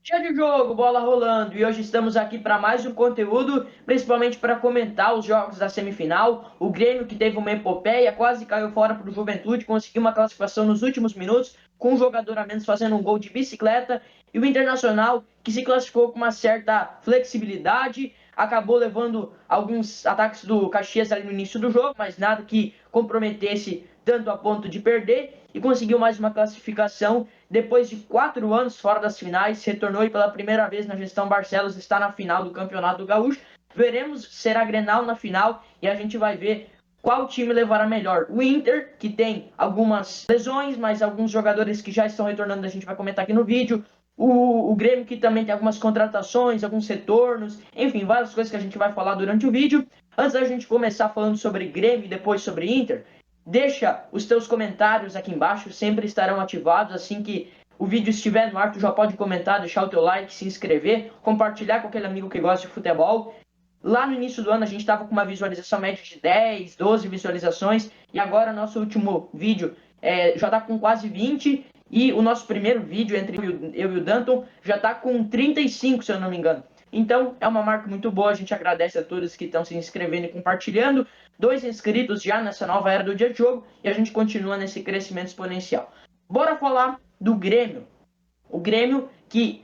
Dia de jogo, bola rolando, e hoje estamos aqui para mais um conteúdo, principalmente para comentar os jogos da semifinal. O Grêmio, que teve uma epopeia, quase caiu fora para o Juventude, conseguiu uma classificação nos últimos minutos, com um jogador a menos fazendo um gol de bicicleta, e o Internacional, que se classificou com uma certa flexibilidade, acabou levando alguns ataques do Caxias ali no início do jogo, mas nada que comprometesse tanto a ponto de perder, e conseguiu mais uma classificação depois de 4 anos fora das finais, retornou e pela primeira vez na gestão Barcelos está na final do Campeonato Gaúcho. Veremos se será Grenal na final e a gente vai ver qual time levará melhor. O Inter, que tem algumas lesões, mas alguns jogadores que já estão retornando, a gente vai comentar aqui no vídeo. O Grêmio, que também tem algumas contratações, alguns retornos, enfim, várias coisas que a gente vai falar durante o vídeo. Antes da gente começar falando sobre Grêmio e depois sobre Inter, deixa os teus comentários aqui embaixo, sempre estarão ativados. Assim que o vídeo estiver no ar, tu já pode comentar, deixar o teu like, se inscrever, compartilhar com aquele amigo que gosta de futebol. Lá no início do ano a gente estava com uma visualização média de 10, 12 visualizações, e agora nosso último vídeo já está com quase 20, e o nosso primeiro vídeo entre eu e o Danton já está com 35, se eu não me engano. Então é uma marca muito boa, a gente agradece a todos que estão se inscrevendo e compartilhando. 2 inscritos já nessa nova era do dia de jogo e a gente continua nesse crescimento exponencial. Bora falar do Grêmio. O Grêmio que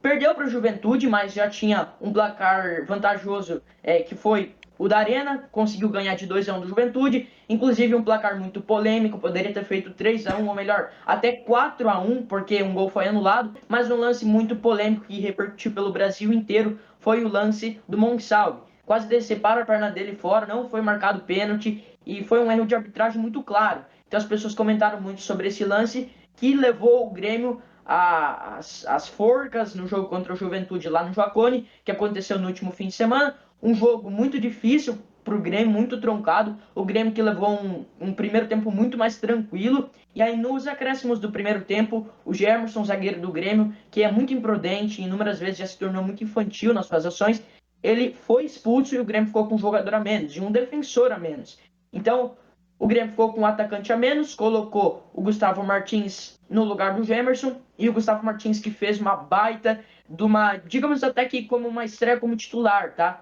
perdeu para o Juventude, mas já tinha um placar vantajoso, que foi o da Arena, conseguiu ganhar de 2-1 do Juventude, inclusive um placar muito polêmico, poderia ter feito 3-1, ou melhor, até 4-1, porque um gol foi anulado, mas um lance muito polêmico que repercutiu pelo Brasil inteiro foi o lance do Monsalve. Quase deceparam a perna dele fora, não foi marcado pênalti, e foi um erro de arbitragem muito claro. Então as pessoas comentaram muito sobre esse lance, que levou o Grêmio as forcas no jogo contra o Juventude lá no Jacone, que aconteceu no último fim de semana. Um jogo muito difícil para o Grêmio, muito troncado. O Grêmio que levou um primeiro tempo muito mais tranquilo. E aí, nos acréscimos do primeiro tempo, o Gemerson, zagueiro do Grêmio, que é muito imprudente, inúmeras vezes já se tornou muito infantil nas suas ações, ele foi expulso e o Grêmio ficou com um jogador a menos, e um defensor a menos. Então, o Grêmio ficou com um atacante a menos, colocou o Gustavo Martins no lugar do Gemerson, e o Gustavo Martins que fez uma baita de uma, digamos até que como uma estreia como titular, tá?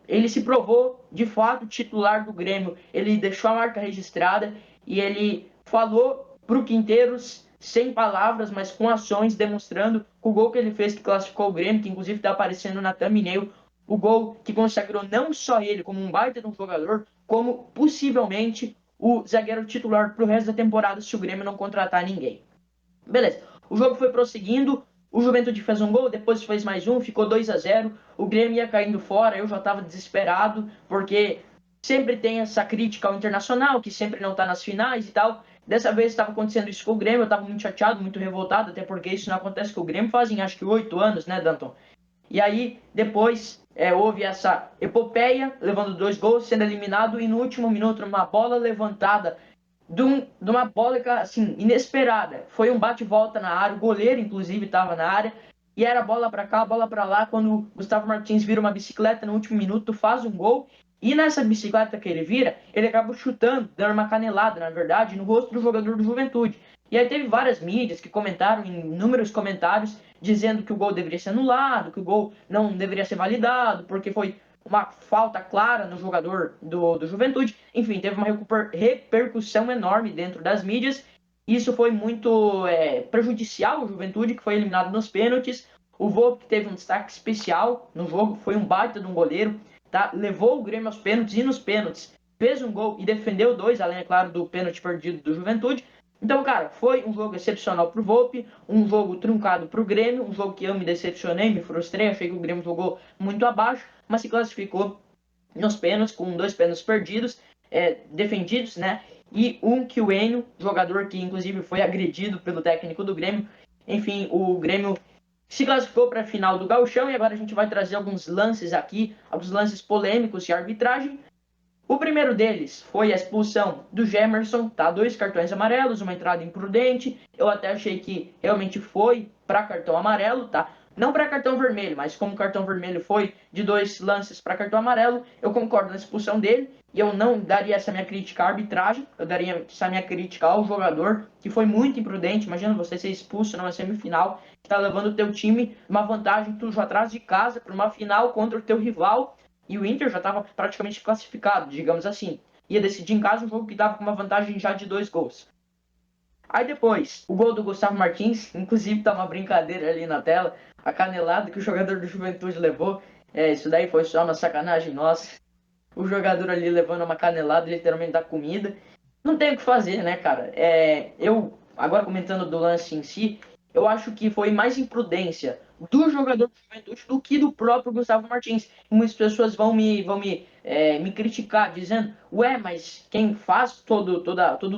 Ele se provou de fato titular do Grêmio, ele deixou a marca registrada e ele falou pro Quinteiros sem palavras, mas com ações, demonstrando o gol que ele fez que classificou o Grêmio, que inclusive está aparecendo na thumbnail, o gol que consagrou não só ele como um baita de um jogador, como possivelmente o zagueiro titular para o resto da temporada se o Grêmio não contratar ninguém. Beleza, o jogo foi prosseguindo, o Juventude fez um gol, depois fez mais um, ficou 2-0, o Grêmio ia caindo fora, eu já estava desesperado, porque sempre tem essa crítica ao Internacional, que sempre não está nas finais e tal. Dessa vez estava acontecendo isso com o Grêmio, eu estava muito chateado, muito revoltado, até porque isso não acontece com o Grêmio fazem acho que 8 anos, né, Danton? E aí, depois, houve essa epopeia, levando 2 gols, sendo eliminado, e no último minuto, uma bola levantada, de uma bola assim, inesperada. Foi um bate-volta na área, o goleiro, inclusive, estava na área, e era bola para cá, bola para lá, quando o Gustavo Martins vira uma bicicleta no último minuto, faz um gol, e nessa bicicleta que ele vira, ele acaba chutando, dando uma canelada, na verdade, no rosto do jogador do Juventude. E aí teve várias mídias que comentaram, inúmeros comentários, dizendo que o gol deveria ser anulado, que o gol não deveria ser validado, porque foi uma falta clara no jogador do Juventude. Enfim, teve uma repercussão enorme dentro das mídias. Isso foi muito prejudicial ao Juventude, que foi eliminado nos pênaltis. O Volpe teve um destaque especial no jogo, foi um baita de um goleiro, tá? Levou o Grêmio aos pênaltis e nos pênaltis fez um gol e defendeu 2, além, é claro, do pênalti perdido do Juventude. Então, cara, foi um jogo excepcional pro Volpe, um jogo truncado pro Grêmio, um jogo que eu me decepcionei, me frustrei, achei que o Grêmio jogou muito abaixo, mas se classificou nos pênaltis, com 2 pênaltis perdidos, defendidos, né? E um que o Enio, jogador que inclusive foi agredido pelo técnico do Grêmio. Enfim, o Grêmio se classificou para a final do Gauchão e agora a gente vai trazer alguns lances aqui, alguns lances polêmicos de arbitragem. O primeiro deles foi a expulsão do Gemerson, tá? 2 cartões amarelos, uma entrada imprudente. Eu até achei que realmente foi para cartão amarelo, tá? não para cartão vermelho, mas como o cartão vermelho foi de 2 lances para cartão amarelo, eu concordo na expulsão dele e eu não daria essa minha crítica à arbitragem, eu daria essa minha crítica ao jogador, que foi muito imprudente. Imagina você ser expulso numa semifinal, que está levando o teu time uma vantagem tudo atrás de casa para uma final contra o teu rival, e o Inter já estava praticamente classificado, digamos assim. Ia decidir em casa um jogo que estava com uma vantagem já de 2 gols. Aí depois, o gol do Gustavo Martins, inclusive tá uma brincadeira ali na tela, a canelada que o jogador do Juventude levou, isso daí foi só uma sacanagem nossa. O jogador ali levando uma canelada literalmente da comida. Não tem o que fazer, né, cara? Eu, agora comentando do lance em si, eu acho que foi mais imprudência do jogador do Juventude do que do próprio Gustavo Martins. Muitas pessoas vão me criticar, dizendo, ué, mas quem faz todo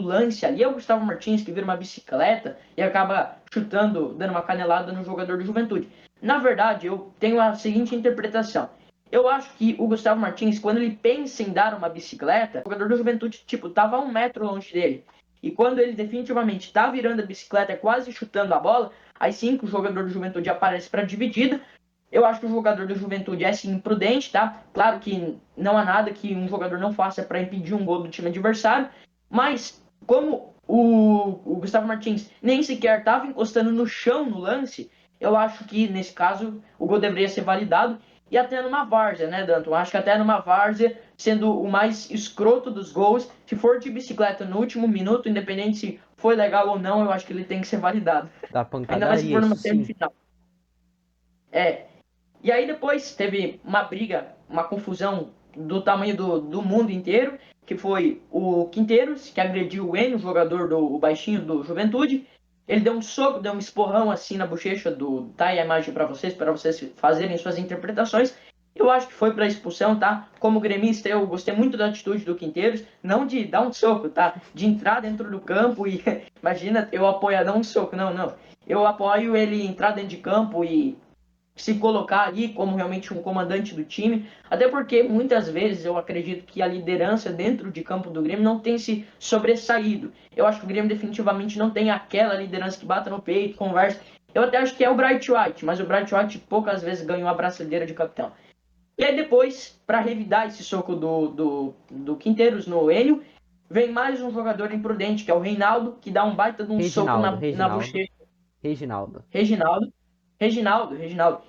lance ali é o Gustavo Martins, que vira uma bicicleta e acaba chutando, dando uma canelada no jogador do Juventude. Na verdade, eu tenho a seguinte interpretação. Eu acho que o Gustavo Martins, quando ele pensa em dar uma bicicleta, o jogador do Juventude, tipo, tava a 1 metro longe dele. E quando ele definitivamente tá virando a bicicleta, quase chutando a bola, aí sim que o jogador do Juventude aparece para dividida. Eu acho que o jogador do Juventude é sim imprudente, tá? Claro que não há nada que um jogador não faça para impedir um gol do time adversário, mas como o Gustavo Martins nem sequer estava encostando no chão no lance, eu acho que nesse caso o gol deveria ser validado e até numa várzea, né, Danton? Acho que até numa várzea, sendo o mais escroto dos gols, se for de bicicleta no último minuto, independente se foi legal ou não, eu acho que ele tem que ser validado. Da Ainda mais se pancadaria, for numa isso sim. semifinal. É. E aí depois teve uma briga, uma confusão do tamanho do mundo inteiro, que foi o Quinteiros, que agrediu o Enio, o jogador o baixinho do Juventude. Ele deu um soco, deu um esporrão assim na bochecha do. Tá aí a imagem para vocês fazerem suas interpretações. Eu acho que foi para expulsão, tá? Como gremista, eu gostei muito da atitude do Quinteiros, não de dar um soco, tá? De entrar dentro do campo e. Imagina, eu apoio a dar um soco, não, não. Eu apoio ele entrar dentro de campo e se colocar ali como realmente um comandante do time, até porque muitas vezes eu acredito que a liderança dentro de campo do Grêmio não tem se sobressaído. Eu acho que o Grêmio definitivamente não tem aquela liderança que bata no peito, conversa. Eu até acho que é o Bright White, mas o Bright White poucas vezes ganhou a braçadeira de capitão. E aí depois, para revidar esse soco do Quinteiros no Enio, vem mais um jogador imprudente, que é o Reinaldo, que dá um baita de um soco Reginaldo, na Reginaldo, bochecha. Reginaldo. Reginaldo,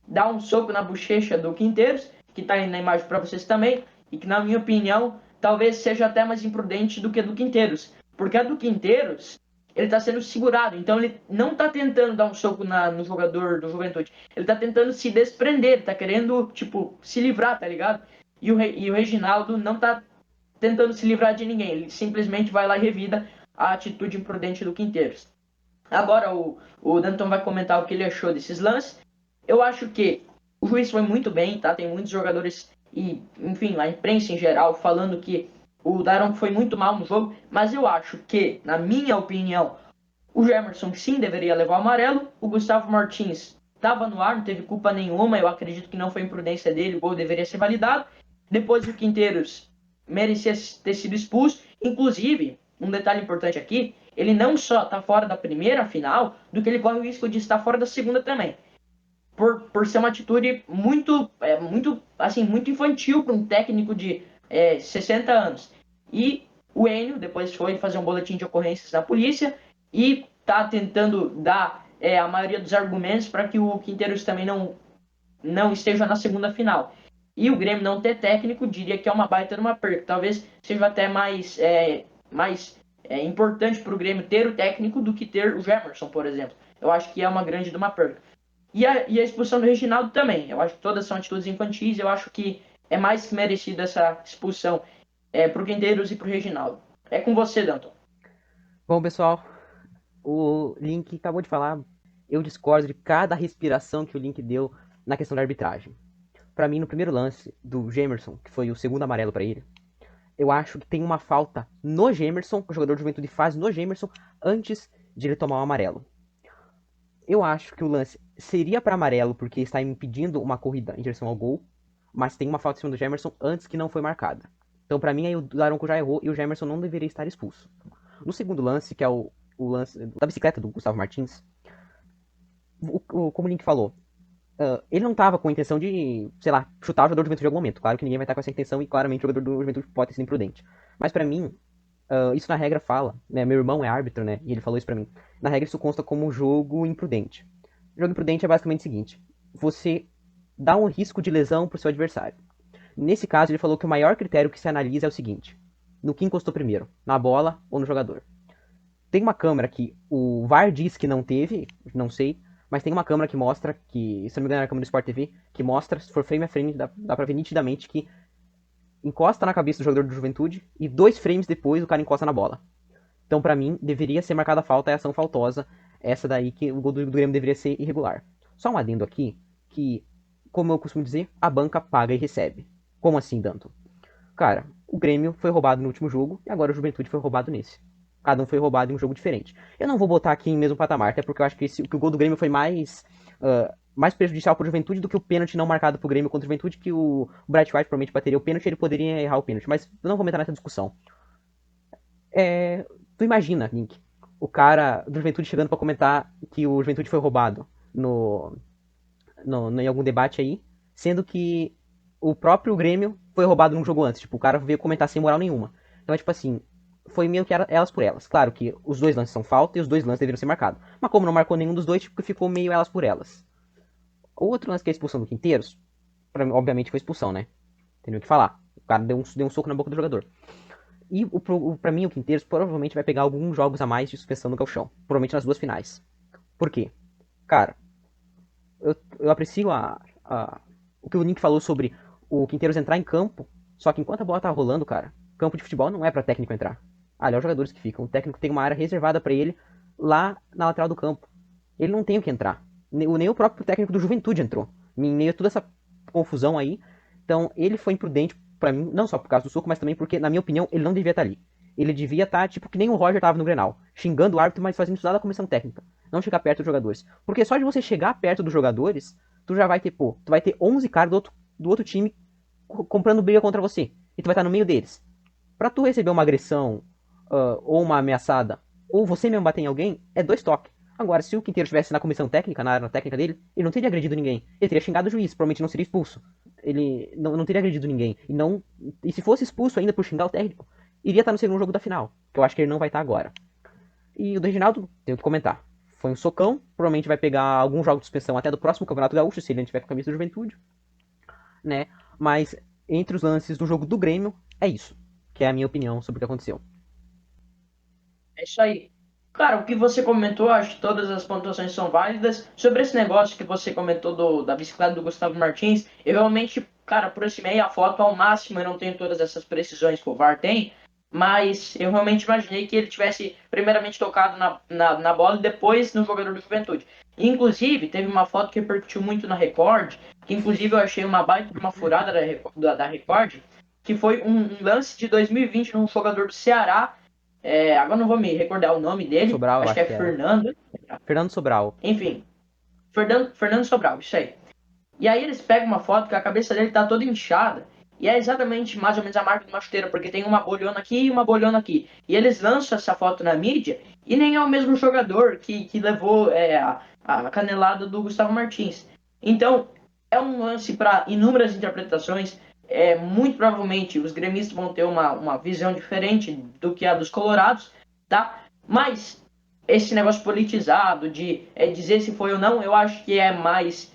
dá um soco na bochecha do Quinteiros, que está aí na imagem para vocês também, e que, na minha opinião, talvez seja até mais imprudente do que a do Quinteiros. Porque a do Quinteiros, ele está sendo segurado, então ele não está tentando dar um soco no jogador do Juventude. Ele está tentando se desprender, está querendo, tipo, se livrar, tá ligado? E o Reginaldo não está tentando se livrar de ninguém, ele simplesmente vai lá e revida a atitude imprudente do Quinteiros. Agora o Danton vai comentar o que ele achou desses lances. Eu acho que o juiz foi muito bem, tá? Tem muitos jogadores e, enfim, a imprensa em geral falando que o Daron foi muito mal no jogo, mas eu acho que, na minha opinião, o Gemerson sim deveria levar o amarelo, o Gustavo Martins estava no ar, não teve culpa nenhuma, eu acredito que não foi imprudência dele, o gol deveria ser validado. Depois o Quinteiros merecia ter sido expulso, inclusive, um detalhe importante aqui, ele não só está fora da primeira final, do que ele corre o risco de estar fora da segunda também. Por ser uma atitude muito infantil para um técnico de 60 anos. E o Enio depois foi fazer um boletim de ocorrências na polícia e está tentando dar a maioria dos argumentos para que o Quinteiros também não esteja na segunda final. E o Grêmio não ter técnico, diria que é uma baita de uma perca. Talvez seja até mais importante para o Grêmio ter o técnico do que ter o Jefferson, por exemplo. Eu acho que é uma grande de uma perca. E a expulsão do Reginaldo também. Eu acho que todas são atitudes infantis. Eu acho que é mais que merecido essa expulsão para o Quinteiros e para o Reginaldo. É com você, Danton. Bom, pessoal, o Link acabou de falar. Eu discordo de cada respiração que o Link deu na questão da arbitragem. Pra mim, no primeiro lance do Gemerson, que foi o segundo amarelo pra ele, eu acho que tem uma falta no Gemerson, que o jogador de Juventude faz no Gemerson antes de ele tomar o amarelo. Eu acho que o lance seria para amarelo porque está impedindo uma corrida em direção ao gol, mas tem uma falta em cima do Gemerson antes que não foi marcada. Então, para mim, aí o Daronco já errou e o Gemerson não deveria estar expulso. No segundo lance, que é o lance da bicicleta do Gustavo Martins, como o Link falou, ele não tava com a intenção de, sei lá, chutar o jogador do Juventude em algum momento. Claro que ninguém vai estar com essa intenção e claramente o jogador do Juventude pode ter sido imprudente. Mas pra mim, isso na regra fala, né? Meu irmão é árbitro, né? E ele falou isso pra mim. Na regra isso consta como jogo imprudente. Jogo imprudente é basicamente o seguinte: você dá um risco de lesão pro seu adversário. Nesse caso, ele falou que o maior critério que se analisa é o seguinte: no que encostou primeiro, na bola ou no jogador. Tem uma câmera que o VAR diz que não teve, não sei, mas tem uma câmera que mostra que, se não me engano, é a câmera do Sport TV, que mostra, se for frame a frame, dá pra ver nitidamente que encosta na cabeça do jogador do Juventude e 2 frames depois o cara encosta na bola. Então, pra mim, deveria ser marcada a falta, é ação faltosa, essa daí que o gol do Grêmio deveria ser irregular. Só um adendo aqui, que, como eu costumo dizer, a banca paga e recebe. Como assim, Danto? Cara, o Grêmio foi roubado no último jogo e agora o Juventude foi roubado nesse. Cada um foi roubado em um jogo diferente. Eu não vou botar aqui em mesmo patamar, até porque eu acho que o gol do Grêmio foi mais prejudicial pro Juventude do que o pênalti não marcado pro Grêmio contra o Juventude, que o Bright White provavelmente bateria o pênalti e ele poderia errar o pênalti. Mas eu não vou entrar nessa discussão. Tu imagina, Link, o cara do Juventude chegando pra comentar que o Juventude foi roubado no, em algum debate aí, sendo que o próprio Grêmio foi roubado num jogo antes. Tipo, o cara veio comentar sem moral nenhuma. Então é tipo assim, foi meio que elas por elas. Claro que os 2 lances são falta e os 2 lances deveriam ser marcados. Mas como não marcou nenhum dos dois, tipo, ficou meio elas por elas. O outro lance que é a expulsão do Quinteiros, pra mim, obviamente foi expulsão, né? Tem nem o que falar. O cara deu um soco na boca do jogador. E pra mim, o Quinteiros provavelmente vai pegar alguns jogos a mais de suspensão no Gauchão. Provavelmente nas 2 finais. Por quê? Cara, eu aprecio o que o Nick falou sobre o Quinteiros entrar em campo, só que enquanto a bola tá rolando, cara, campo de futebol não é pra técnico entrar. Ali é os jogadores que ficam. O técnico tem uma área reservada pra ele lá na lateral do campo. Ele não tem o que entrar. Nem o próprio técnico do Juventude entrou. Em meio a toda essa confusão aí. Então, ele foi imprudente pra mim, não só por causa do soco, mas também porque, na minha opinião, ele não devia estar ali. Ele devia estar, tipo, que nem o Roger tava no Grenal, xingando o árbitro, mas fazendo isso lá da comissão técnica. Não chegar perto dos jogadores. Porque só de você chegar perto dos jogadores, tu já vai ter, pô, tu vai ter 11 caras do outro time comprando briga contra você. E tu vai estar no meio deles. Pra tu receber uma agressão, ou uma ameaçada, ou você mesmo bater em alguém, é 2 toques. Agora, se o Quinteiro estivesse na comissão técnica, na área técnica dele, ele não teria agredido ninguém. Ele teria xingado o juiz, provavelmente não seria expulso. Ele não teria agredido ninguém. E se fosse expulso ainda por xingar o técnico, iria estar no segundo jogo da final. Que eu acho que ele não vai estar agora. E o do Reginaldo, tenho que comentar. Foi um socão, provavelmente vai pegar algum jogo de suspensão até do próximo Campeonato Gaúcho, se ele não tiver com a camisa da Juventude, né? Mas entre os lances do jogo do Grêmio, é isso. Que é a minha opinião sobre o que aconteceu. É isso aí. Cara, o que você comentou, acho que todas as pontuações são válidas. Sobre esse negócio que você comentou da bicicleta do Gustavo Martins, eu realmente, cara, aproximei a foto ao máximo. Eu não tenho todas essas precisões que o VAR tem, mas eu realmente imaginei que ele tivesse primeiramente tocado na bola e depois no jogador do Juventude. Inclusive, teve uma foto que repercutiu muito na Record, que inclusive eu achei uma baita de uma furada da Record, que foi um lance de 2020 num jogador do Ceará. Agora não vou me recordar o nome dele, Sobral, eu acho que acho é que era. Fernando. Fernando Sobral. Enfim, Fernando Sobral, isso aí. E aí eles pegam uma foto que a cabeça dele tá toda inchada. E é exatamente mais ou menos a marca de uma chuteira, porque tem uma bolhona aqui e uma bolhona aqui. E eles lançam essa foto na mídia e nem é o mesmo jogador que levou a canelada do Gustavo Martins. Então, é um lance para inúmeras interpretações. Muito provavelmente os gremistas vão ter uma visão diferente do que a dos colorados, tá? Mas esse negócio politizado de dizer se foi ou não, eu acho que é mais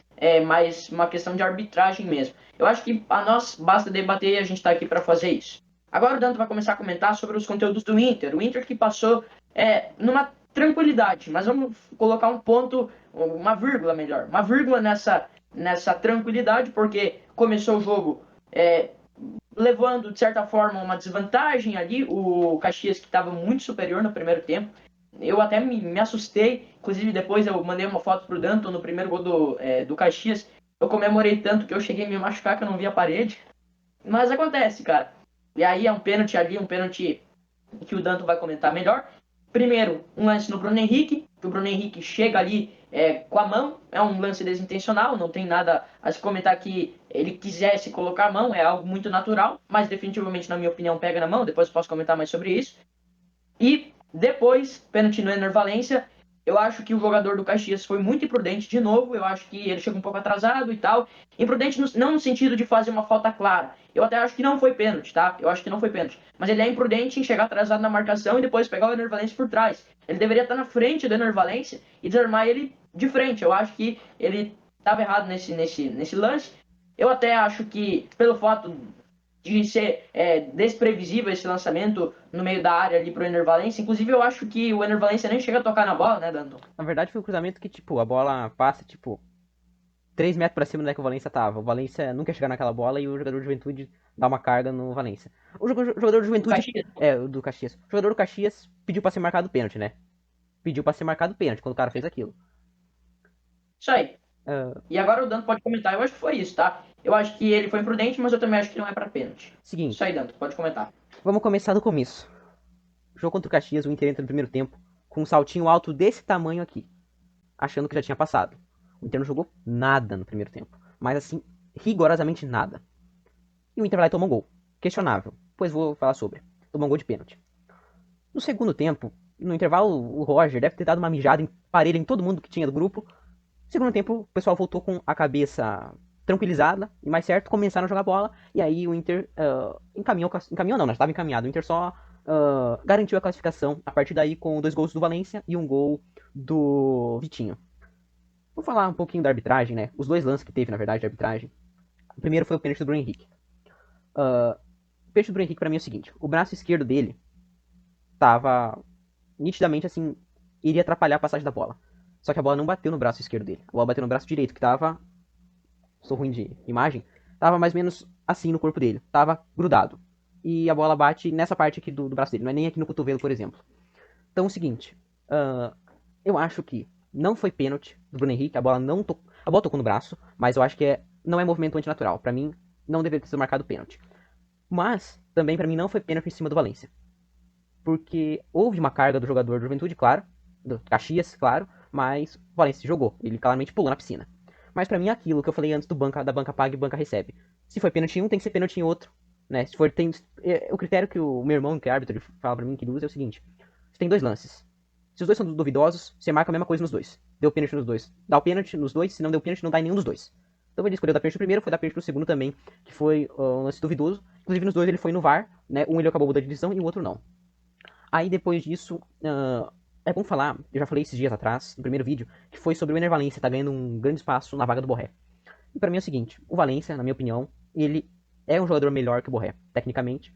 uma questão de arbitragem mesmo. Eu acho que a nós basta debater e a gente está aqui para fazer isso. Agora o Danto vai começar a comentar sobre os conteúdos do Inter. O Inter que passou numa tranquilidade, mas vamos colocar um ponto, uma vírgula melhor, uma vírgula nessa tranquilidade, porque começou o jogo levando, de certa forma, uma desvantagem ali, o Caxias que estava muito superior no primeiro tempo. Eu até me assustei, inclusive depois eu mandei uma foto pro Danton no primeiro gol do Caxias. Eu comemorei tanto que eu cheguei a me machucar que eu não vi a parede. Mas acontece, cara. E aí é um pênalti ali, um pênalti que o Danton vai comentar melhor. Primeiro, um lance no Bruno Henrique, que o Bruno Henrique chega ali com a mão, é um lance desintencional, não tem nada a se comentar que ele quisesse colocar a mão, é algo muito natural, mas definitivamente, na minha opinião, pega na mão, depois posso comentar mais sobre isso. E depois, pênalti no Ener Valência, Eu acho que o jogador do Caxias foi muito imprudente de novo. Eu acho que ele chegou um pouco atrasado e tal. Imprudente não no sentido de fazer uma falta clara. Eu até acho que não foi pênalti, tá? Eu acho que não foi pênalti. Mas ele é imprudente em chegar atrasado na marcação e depois pegar o Ener Valencia por trás. Ele deveria estar na frente do Ener Valencia e desarmar ele de frente. Eu acho que ele estava errado nesse lance. Eu até acho que, pelo fato de ser desprevisível esse lançamento no meio da área ali pro Ener Valencia. Inclusive, eu acho que o Ener Valencia nem chega a tocar na bola, né, Danton? Na verdade, foi um cruzamento que, tipo, a bola passa, tipo, 3 metros pra cima da que o Valência tava. O Valência nunca ia chegar naquela bola e o jogador de Juventude dá uma carga no Valência. O jogador de O Juventude. Caxias. É, o do Caxias. O jogador do Caxias pediu pra ser marcado pênalti, né? Pediu pra ser marcado pênalti quando o cara fez aquilo. Isso aí. Ah, E agora o Danton pode comentar. Eu acho que foi isso, tá? Eu acho que ele foi imprudente, mas eu também acho que não é pra pênalti. Isso aí, seguinte, Danton, pode comentar. vamos começar do começo. Jogo contra o Caxias, o Inter entra no primeiro tempo com um saltinho alto desse tamanho aqui, achando que já tinha passado. O Inter não jogou nada no primeiro tempo, mas assim, rigorosamente nada. E o Inter vai lá e toma um gol. Questionável, pois vou falar sobre. Tomou um gol de pênalti. No segundo tempo, no intervalo, o Roger deve ter dado uma mijada em parelha em todo mundo que tinha do grupo. No segundo tempo, o pessoal voltou com a cabeça tranquilizada e mais certo, começaram a jogar bola. E aí o Inter encaminhou não, já estava encaminhado. O Inter só garantiu a classificação a partir daí com 2 gols do Valência e um gol do Vitinho. Vou falar um pouquinho da arbitragem, né? Os dois lances que teve, na verdade, de arbitragem. O primeiro foi o pênalti do Bruno Henrique. O pênalti do Bruno Henrique, pra mim, é o seguinte: o braço esquerdo dele tava nitidamente assim, iria atrapalhar a passagem da bola. Só que a bola não bateu no braço esquerdo dele. A bola bateu no braço direito, que tava. Sou ruim de imagem. Tava mais ou menos assim no corpo dele. Tava grudado. E a bola bate nessa parte aqui do braço dele. Não é nem aqui no cotovelo, por exemplo. Então é o seguinte. Eu acho que não foi pênalti do Bruno Henrique. A bola não tocou. A bola tocou no braço. Mas eu acho que não é movimento antinatural. Pra mim, não deveria ter sido marcado pênalti. Mas, também pra mim, não foi pênalti em cima do Valência. Porque houve uma carga do jogador do Juventude, claro, do Caxias, claro, mas o Valencia jogou, ele claramente pulou na piscina. Mas pra mim é aquilo que eu falei antes da banca paga e banca recebe. Se foi pênalti em um, tem que ser pênalti em outro, né? Se for o critério que o meu irmão, que é árbitro, ele fala pra mim que ele usa é o seguinte: você tem dois lances. Se os dois são duvidosos, você marca a mesma coisa nos dois. Deu pênalti nos dois. Dá o pênalti nos dois, se não deu pênalti, não dá em nenhum dos dois. Então ele escolheu dar pênalti no primeiro, foi dar pênalti no segundo também, que foi um lance duvidoso. Inclusive nos dois ele foi no VAR, né? Um ele acabou mudando de decisão e o outro não. Aí depois disso, é bom falar, eu já falei esses dias atrás, no primeiro vídeo, que foi sobre o Ener Valencia tá ganhando um grande espaço na vaga do Borré. E pra mim é o seguinte: o Valencia, na minha opinião, ele é um jogador melhor que o Borré, tecnicamente,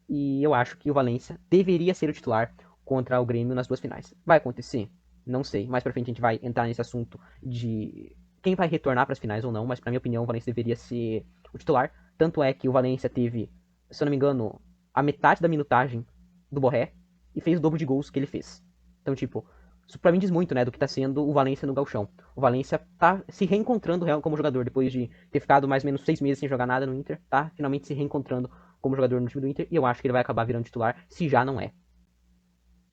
e eu acho que o Valencia deveria ser o titular contra o Grêmio nas duas finais. Vai acontecer? Não sei. Mais pra frente a gente vai entrar nesse assunto de quem vai retornar para as finais ou não, mas pra minha opinião o Valencia deveria ser o titular. Tanto é que o Valencia teve, se eu não me engano, a metade da minutagem do Borré e fez o dobro de gols que ele fez. Então, tipo, isso pra mim diz muito, né, do que tá sendo o Valencia no gauchão. O Valencia tá se reencontrando como jogador, depois de ter ficado mais ou menos 6 meses sem jogar nada no Inter, tá finalmente se reencontrando como jogador no time do Inter, e eu acho que ele vai acabar virando titular, se já não é.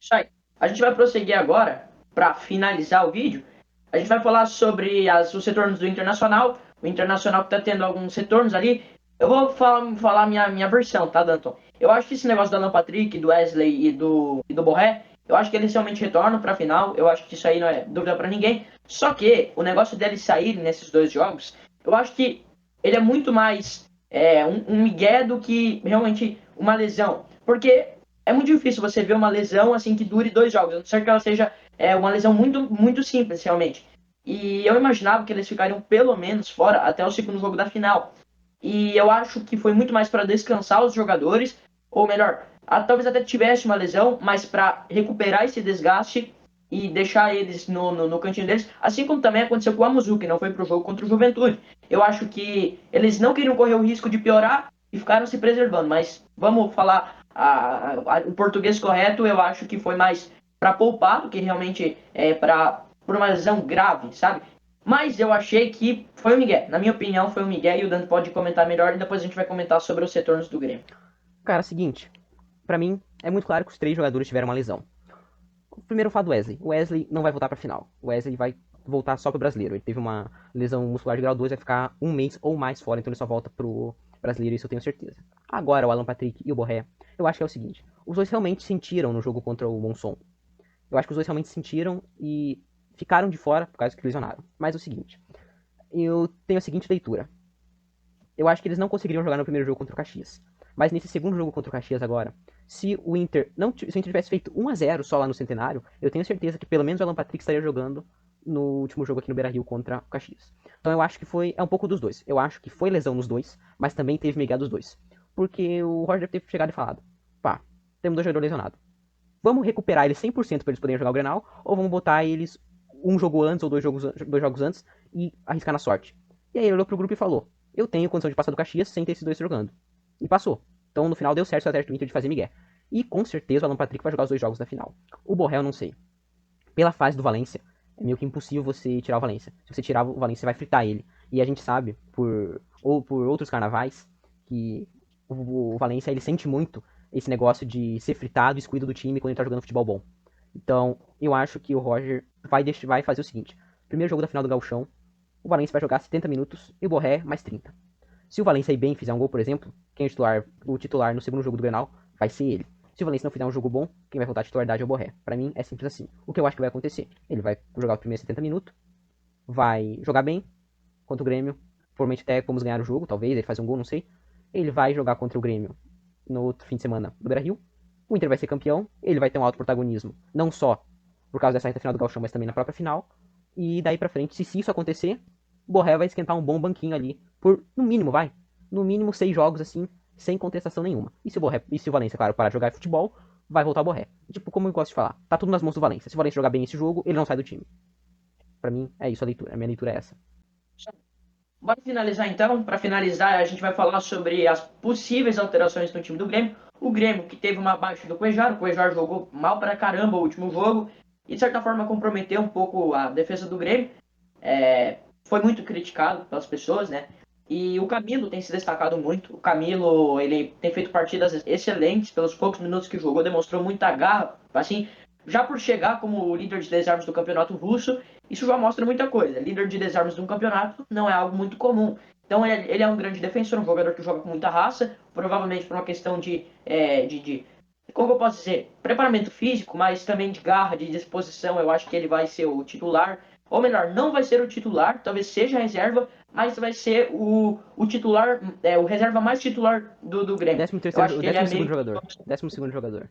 Isso aí. A gente vai prosseguir agora, para finalizar o vídeo. A gente vai falar sobre os retornos do Internacional. O Internacional que está tendo alguns retornos ali. Eu vou falar minha versão, tá, Danton? Eu acho que esse negócio do Alan Patrick, do Wesley e do Borré, eu acho que eles realmente retornam para a final. Eu acho que isso aí não é dúvida para ninguém. Só que o negócio deles saírem nesses dois jogos, eu acho que ele é muito mais um migué do que realmente uma lesão. Porque é muito difícil você ver uma lesão assim que dure 2 jogos, a não ser que ela seja uma lesão muito, muito simples, realmente. E eu imaginava que eles ficariam pelo menos fora até o segundo jogo da final. E eu acho que foi muito mais para descansar os jogadores, ou melhor, talvez até tivesse uma lesão, mas para recuperar esse desgaste e deixar eles no cantinho deles, assim como também aconteceu com o Amuzu, que não foi para o jogo contra o Juventude. Eu acho que eles não queriam correr o risco de piorar e ficaram se preservando, mas vamos falar o português correto, eu acho que foi mais para poupar do que realmente por uma lesão grave, sabe? Mas eu achei que foi o Miguel. Na minha opinião, foi o Miguel e o Dante pode comentar melhor e depois a gente vai comentar sobre os retornos do Grêmio. Cara, seguinte, pra mim é muito claro que os três jogadores tiveram uma lesão. Primeiro, o fato do Wesley. O Wesley não vai voltar pra final. O Wesley vai voltar só pro brasileiro. Ele teve uma lesão muscular de grau 2, vai ficar um mês ou mais fora, então ele só volta pro brasileiro, isso eu tenho certeza. Agora, o Alan Patrick e o Borré, eu acho que é o seguinte: os dois realmente sentiram no jogo contra o Monson. Eu acho que os dois realmente sentiram e ficaram de fora por causa que lesionaram. Mas é o seguinte, eu tenho a seguinte leitura. Eu acho que eles não conseguiriam jogar no primeiro jogo contra o Caxias. Mas nesse segundo jogo contra o Caxias agora, se o Inter tivesse feito 1-0 só lá no Centenário, eu tenho certeza que pelo menos o Alan Patrick estaria jogando no último jogo aqui no Beira-Rio contra o Caxias. Então eu acho que é um pouco dos dois. Eu acho que foi lesão nos dois, mas também teve migué dos dois. Porque o Roger deve ter chegado e falado, pá, temos dois jogadores lesionados. Vamos recuperar eles 100% para eles poderem jogar o Grenal, ou vamos botar eles um jogo antes ou dois jogos antes e arriscar na sorte. E aí ele olhou pro grupo e falou, eu tenho condição de passar do Caxias sem ter esses dois jogando. E passou. Então no final deu certo a estratégia do Inter de fazer migué. E com certeza o Alan Patrick vai jogar os dois jogos da final. O Borrell não sei. Pela fase do Valência, é meio que impossível você tirar o Valência. Se você tirar o Valência, você vai fritar ele. E a gente sabe, por outros carnavais, que o Valência ele sente muito esse negócio de ser fritado e excluído do time quando ele tá jogando futebol bom. Então, eu acho que o Roger vai fazer o seguinte. Primeiro jogo da final do Gauchão, o Valência vai jogar 70 minutos e o Borré mais 30. Se o Valência ir bem e fizer um gol, por exemplo, quem é o titular no segundo jogo do Grenal vai ser ele. Se o Valência não fizer um jogo bom, quem vai voltar a titularidade é o Borré. Pra mim, é simples assim. O que eu acho que vai acontecer? Ele vai jogar os primeiros 70 minutos, vai jogar bem contra o Grêmio, provavelmente até vamos ganhar o jogo, talvez, ele faz um gol, não sei. Ele vai jogar contra o Grêmio no outro fim de semana do Beira-Rio. O Inter vai ser campeão, ele vai ter um alto protagonismo, não só por causa dessa reta final do Gauchão, mas também na própria final. E daí pra frente, se isso acontecer, o Borré vai esquentar um bom banquinho ali, por, no mínimo, no mínimo 6 jogos, assim, sem contestação nenhuma. E se o Valência, claro, parar de jogar futebol, vai voltar o Borré. Tipo, como eu gosto de falar, tá tudo nas mãos do Valência. Se o Valência jogar bem esse jogo, ele não sai do time. Pra mim, é isso a leitura. A minha leitura é essa. Bora finalizar então. Para finalizar, a gente vai falar sobre as possíveis alterações no time do Grêmio. O Grêmio, que teve uma baixa do Cuejar, o Cuejar jogou mal pra caramba o último jogo e de certa forma comprometeu um pouco a defesa do Grêmio. Foi muito criticado pelas pessoas, né? E o Camilo tem se destacado muito. O Camilo, ele tem feito partidas excelentes pelos poucos minutos que jogou, demonstrou muita garra, assim, já por chegar como líder de desarmes do campeonato russo, isso já mostra muita coisa. Líder de desarmes de um campeonato não é algo muito comum. Então ele é um grande defensor, um jogador que joga com muita raça, provavelmente por uma questão de como eu posso dizer, preparamento físico, mas também de garra, de disposição. Eu acho que ele vai ser o titular, ou melhor, não vai ser o titular, talvez seja a reserva, mas vai ser o titular, o reserva mais titular do Grêmio. Eu acho que ele é meio... jogador. 12º jogador.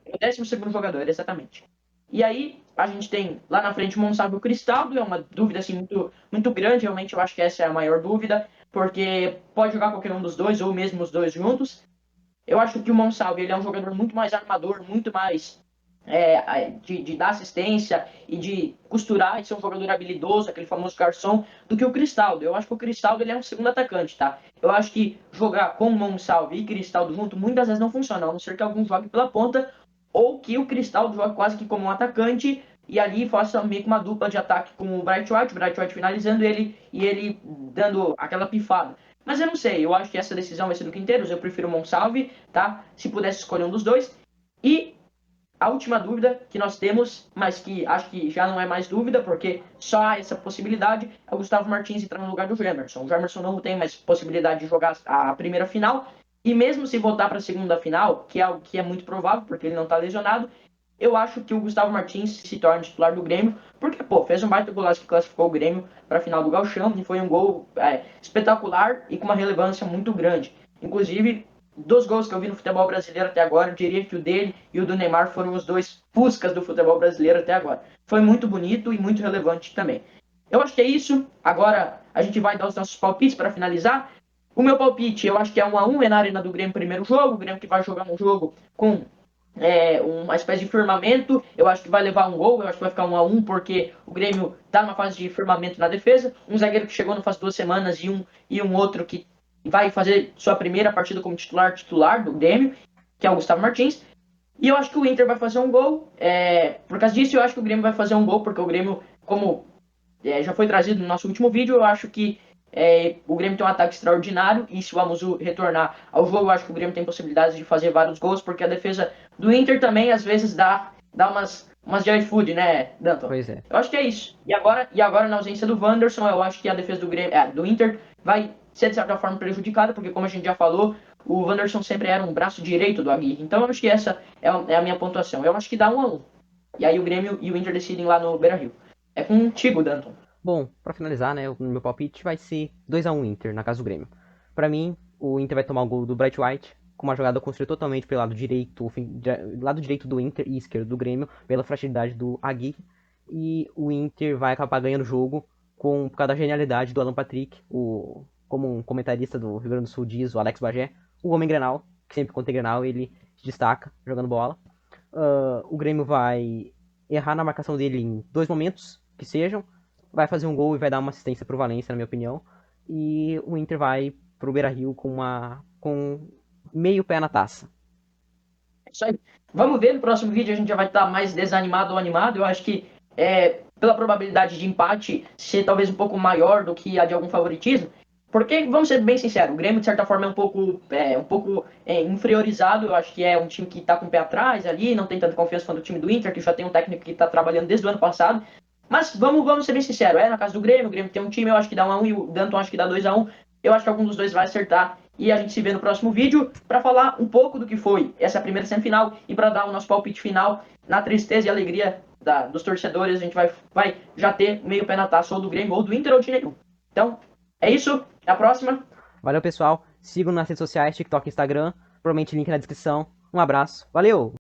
O 12º jogador, exatamente. E aí, a gente tem lá na frente o Monsalvo Cristaldo, é uma dúvida assim, muito, muito grande, realmente eu acho que essa é a maior dúvida, porque pode jogar qualquer um dos dois, ou mesmo os dois juntos. Eu acho que o Monsalvo ele é um jogador muito mais armador, muito mais de dar assistência e de costurar e ser um jogador habilidoso, aquele famoso garçom, do que o Cristaldo. Eu acho que o Cristaldo ele é um segundo atacante, tá? Eu acho que jogar com o Monsalvo e Cristaldo junto muitas vezes não funciona, a não ser que algum jogue pela ponta ou que o Cristaldo jogue quase que como um atacante e ali faça meio que uma dupla de ataque com o Bright White finalizando ele e ele dando aquela pifada. Mas eu não sei, eu acho que essa decisão vai ser do Quinteiros, eu prefiro o Monsalve, tá? Se pudesse escolher um dos dois. E a última dúvida que nós temos, mas que acho que já não é mais dúvida, porque só há essa possibilidade, é o Gustavo Martins entrar no lugar do Jamerson. O Jamerson não tem mais possibilidade de jogar a primeira final, e mesmo se voltar para a segunda final, que é algo que é muito provável, porque ele não está lesionado, eu acho que o Gustavo Martins se torna titular do Grêmio, porque, pô, fez um baita golaço que classificou o Grêmio para a final do Gauchão, e foi um gol espetacular e com uma relevância muito grande. Inclusive, dos gols que eu vi no futebol brasileiro até agora, eu diria que o dele e o do Neymar foram os dois puscas do futebol brasileiro até agora. Foi muito bonito e muito relevante também. Eu acho que é isso. Agora a gente vai dar os nossos palpites para finalizar. O meu palpite, eu acho que é 1-1, é na Arena do Grêmio primeiro jogo. O Grêmio que vai jogar um jogo com uma espécie de firmamento. Eu acho que vai levar um gol, eu acho que vai ficar 1-1, porque o Grêmio está numa fase de firmamento na defesa. Um zagueiro que chegou não faz 2 semanas e um outro que vai fazer sua primeira partida como titular do Grêmio, que é o Gustavo Martins. E eu acho que o Inter vai fazer um gol. Por causa disso, eu acho que o Grêmio vai fazer um gol, porque o Grêmio, como já foi trazido no nosso último vídeo, eu acho que o Grêmio tem um ataque extraordinário, e se o Amuzu retornar ao jogo, eu acho que o Grêmio tem possibilidades de fazer vários gols, porque a defesa do Inter também, às vezes, dá umas de iFood, né, Danton? Pois é. Eu acho que é isso. E agora, na ausência do Wanderson, eu acho que a defesa do Inter vai ser, de certa forma, prejudicada, porque, como a gente já falou, o Wanderson sempre era um braço direito do Aguirre. Então, eu acho que essa é a minha pontuação. Eu acho que dá 1-1. e aí o Grêmio e o Inter decidem lá no Beira-Rio. É contigo, Danton. Bom, pra finalizar, né, o meu palpite vai ser 2-1 Inter na casa do Grêmio. Pra mim, o Inter vai tomar o gol do Bright White, com uma jogada construída totalmente pelo lado direito do Inter e esquerdo do Grêmio, pela fragilidade do Aguirre. E o Inter vai acabar ganhando o jogo por causa da genialidade do Alan Patrick, como um comentarista do Rio Grande do Sul diz, o Alex Bagé, o homem Grenal, que sempre quando tem Grenal ele se destaca jogando bola. O Grêmio vai errar na marcação dele em 2 momentos, que sejam, vai fazer um gol e vai dar uma assistência pro Valência, na minha opinião. E o Inter vai pro Beira-Rio com meio pé na taça. É isso aí. Vamos ver, no próximo vídeo a gente já vai estar mais desanimado ou animado. Eu acho que pela probabilidade de empate ser talvez um pouco maior do que a de algum favoritismo. Porque, vamos ser bem sinceros, o Grêmio, de certa forma, é um pouco inferiorizado. Eu acho que é um time que está com o pé atrás ali, não tem tanta confiança quanto o time do Inter, que já tem um técnico que está trabalhando desde o ano passado. Mas vamos ser bem sinceros, na casa do Grêmio, o Grêmio tem um time, eu acho que dá 1-1 e o Danton acho que dá 2-1. Eu acho que algum dos dois vai acertar. E a gente se vê no próximo vídeo para falar um pouco do que foi essa primeira semifinal e para dar o nosso palpite final na tristeza e alegria dos torcedores. A gente vai já ter meio pé na taça ou do Grêmio ou do Inter ou de nenhum. Então, é isso. Até a próxima. Valeu, pessoal. Sigam nas redes sociais, TikTok e Instagram. Provavelmente link na descrição. Um abraço. Valeu!